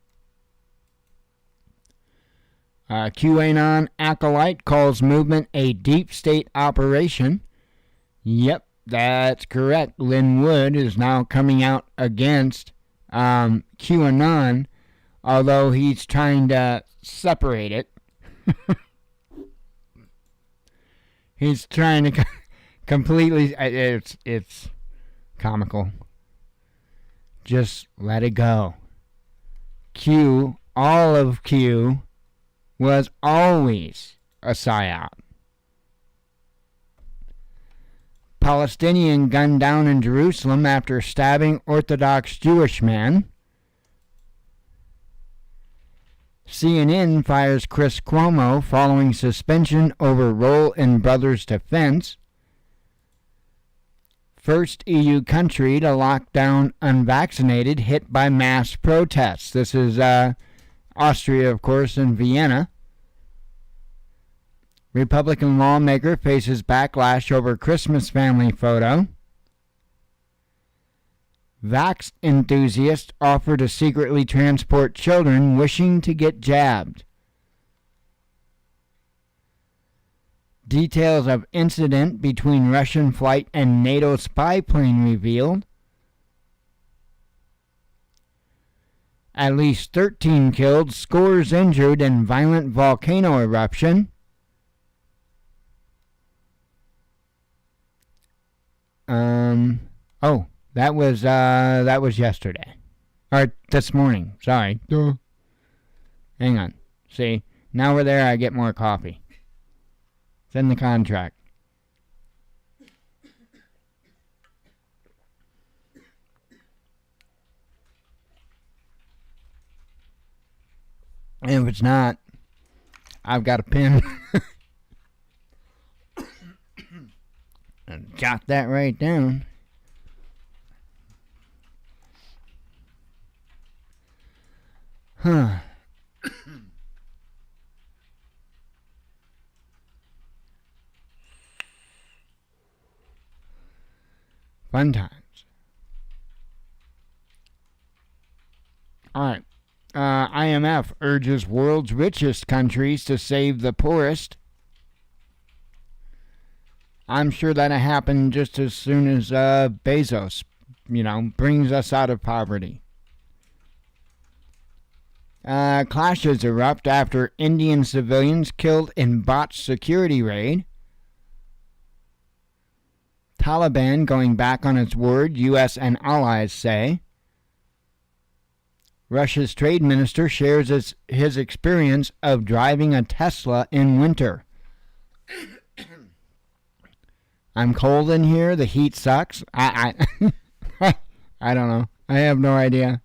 QAnon acolyte calls movement a deep state operation. Yep, that's correct. Lynn Wood is now coming out against QAnon, although he's trying to separate it. He's trying to completely. It's comical. Just let it go. All of Q was always a psyop. Palestinian gunned down in Jerusalem after stabbing Orthodox Jewish man. CNN fires Chris Cuomo following suspension over role in brother's defense. First EU country to lock down unvaccinated hit by mass protests. This is Austria, of course, and Vienna. Republican lawmaker faces backlash over Christmas family photo. Vax enthusiast offer to secretly transport children wishing to get jabbed. Details of incident between Russian flight and NATO spy plane revealed. At least 13 killed, scores injured in violent volcano eruption. That was yesterday. Or this morning. Sorry. Hang on. See, now we're there, I get more coffee. It's in the contract. And if it's not, I've got a pen. And jot that right down. Huh. Fun times. All right. IMF urges world's richest countries to save the poorest. I'm sure that'll happen just as soon as Bezos, brings us out of poverty. Clashes erupt after Indian civilians killed in botched security raid. Taliban going back on its word, U.S. and allies say. Russia's trade minister shares his experience of driving a Tesla in winter. I'm cold in here. The heat sucks. I don't know. I have no idea.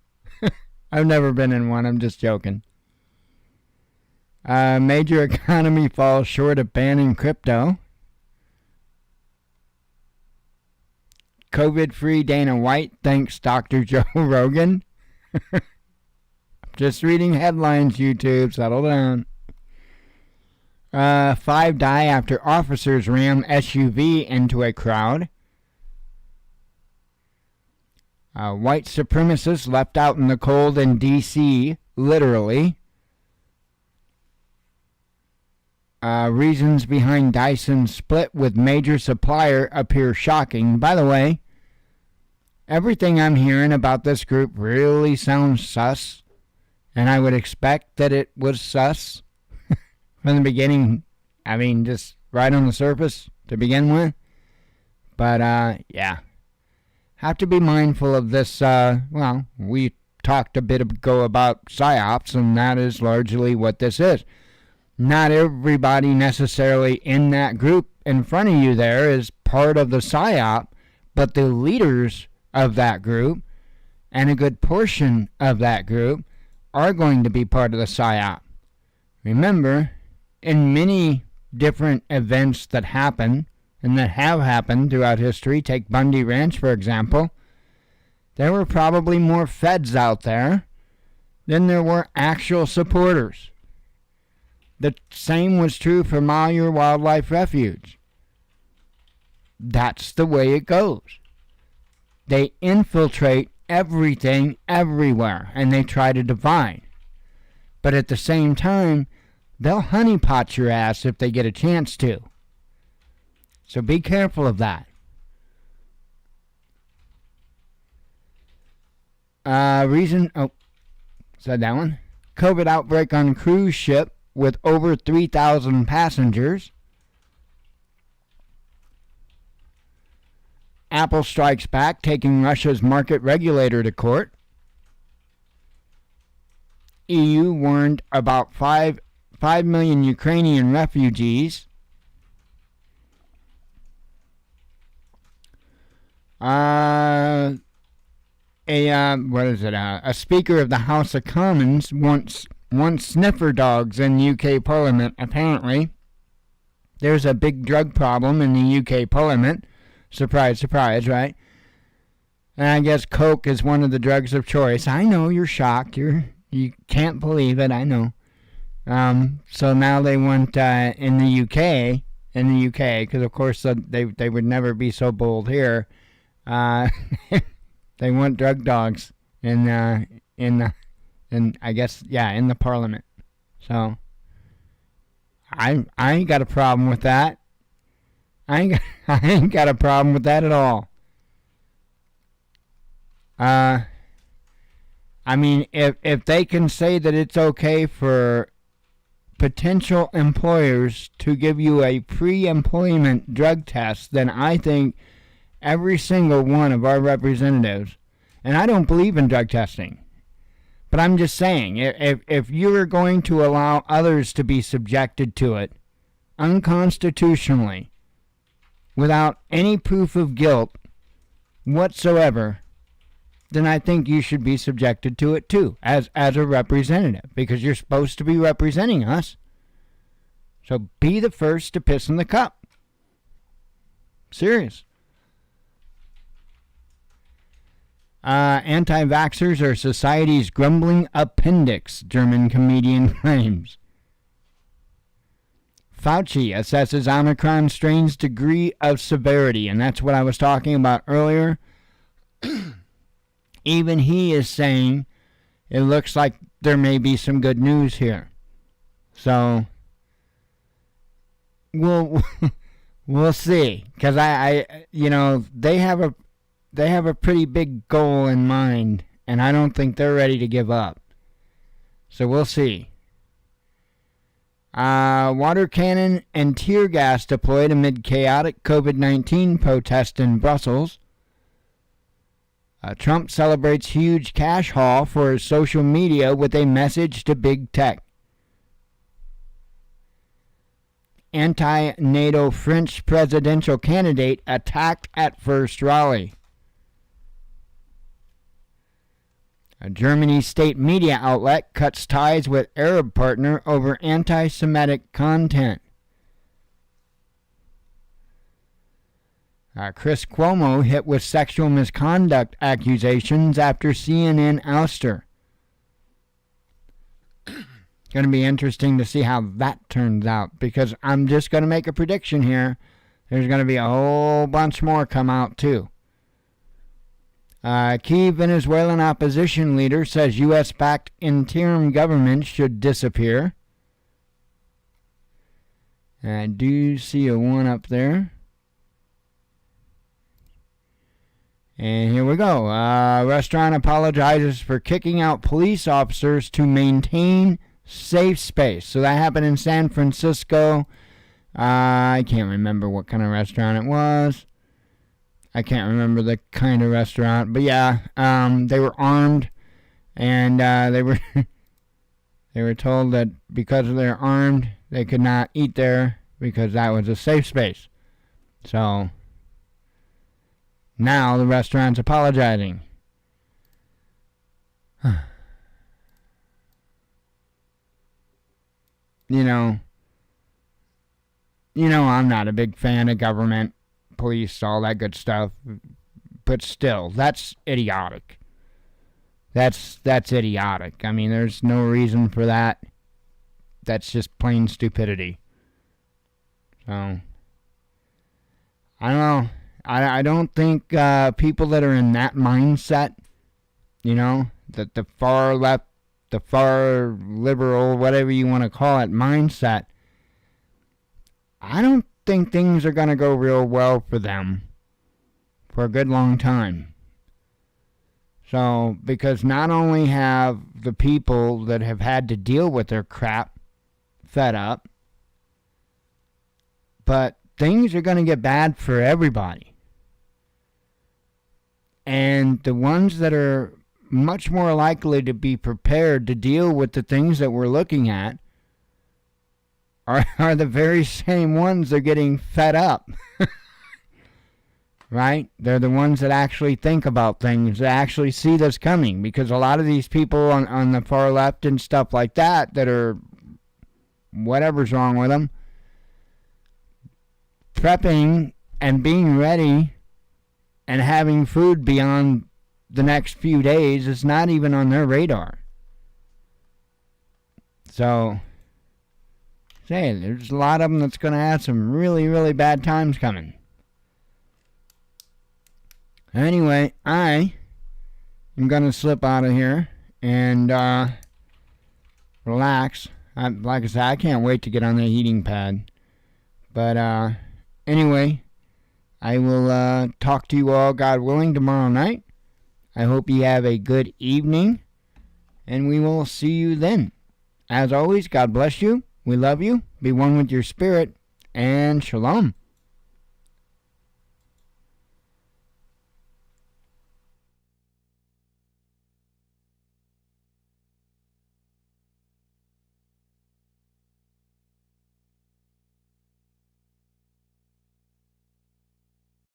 I've never been in one. I'm just joking. Major economy falls short of banning crypto. COVID-free Dana White thanks Dr. Joe Rogan. Just reading headlines, YouTube. Settle down. 5 die after officers ram SUV into a crowd. White supremacists left out in the cold in D.C., literally. Reasons behind Dyson's split with major supplier appear shocking. By the way, everything I'm hearing about this group really sounds sus, and I would expect that it was sus from the beginning. I mean, just right on the surface to begin with. But, yeah. Have to be mindful of this. Well, we talked a bit ago about PSYOPs, and that is largely what this is. Not everybody necessarily in that group in front of you there is part of the PSYOP, but the leaders of that group and a good portion of that group are going to be part of the PSYOP. Remember, in many different events that happen and that have happened throughout history, take Bundy Ranch for example, there were probably more feds out there than there were actual supporters. The same was true for Malheur Wildlife Refuge. That's the way it goes. They infiltrate everything everywhere, and they try to divide. But at the same time, they'll honeypot your ass if they get a chance to. So be careful of that. Said that one. COVID outbreak on cruise ship with over 3,000 passengers. Apple strikes back, taking Russia's market regulator to court. EU warned about 5 million Ukrainian refugees. A Speaker of the House of Commons wants sniffer dogs in UK Parliament, apparently. There's a big drug problem in the UK Parliament. Surprise, surprise, right? And I guess coke is one of the drugs of choice. I know you're shocked. You can't believe it, I know. So now they want in the UK, because of course they would never be so bold here. They want drug dogs in I guess, in the Parliament. So I ain't got a problem with that. I ain't got a problem with that at all. I mean, if they can say that it's okay for potential employers to give you a pre-employment drug test, then I think every single one of our representatives, and I don't believe in drug testing, but I'm just saying, if you are going to allow others to be subjected to it unconstitutionally, without any proof of guilt whatsoever, then I think you should be subjected to it too, as a representative, because you're supposed to be representing us. So be the first to piss in the cup. Serious. Anti-vaxxers are society's grumbling appendix, German comedian claims. Fauci assesses Omicron strain's degree of severity, and that's what I was talking about earlier. Even he is saying it looks like there may be some good news here. So we'll see, because they have a pretty big goal in mind, and I don't think they're ready to give up. So we'll see. Water cannon and tear gas deployed amid chaotic COVID-19 protest in Brussels. Trump celebrates huge cash haul for his social media with a message to big tech. Anti-NATO French presidential candidate attacked at first rally. A Germany state media outlet cuts ties with Arab partner over anti-Semitic content. Chris Cuomo hit with sexual misconduct accusations after CNN ouster. Going to be interesting to see how that turns out, because I'm just going to make a prediction here. There's going to be a whole bunch more come out too. Key Venezuelan opposition leader says U.S.-backed interim government should disappear. And I do see a one up there. And here we go. Restaurant apologizes for kicking out police officers to maintain safe space. So that happened in San Francisco. I can't remember what kind of restaurant it was. I can't remember the kind of restaurant. But yeah, they were armed. And they were they were told that because they're armed, they could not eat there because that was a safe space. So now the restaurant's apologizing. You know, I'm not a big fan of government, police, all that good stuff. But still, that's idiotic. That's idiotic. I mean, there's no reason for that. That's just plain stupidity. So, I don't know. I don't think people that are in that mindset, that the far left, the far liberal, whatever you want to call it, mindset, I don't think things are going to go real well for them for a good long time. So, because not only have the people that have had to deal with their crap fed up, but things are going to get bad for everybody. And the ones that are much more likely to be prepared to deal with the things that we're looking at are the very same ones that are getting fed up. Right? They're the ones that actually think about things, that actually see this coming. Because a lot of these people on the far left and stuff like that are whatever's wrong with them, prepping and being ready and having food beyond the next few days is not even on their radar. So, there's a lot of them that's going to have some really, really bad times coming. Anyway, I am going to slip out of here and relax. Like I said, I can't wait to get on the heating pad. But anyway, I will talk to you all, God willing, tomorrow night. I hope you have a good evening, and we will see you then. As always, God bless you. We love you. Be one with your spirit, and shalom.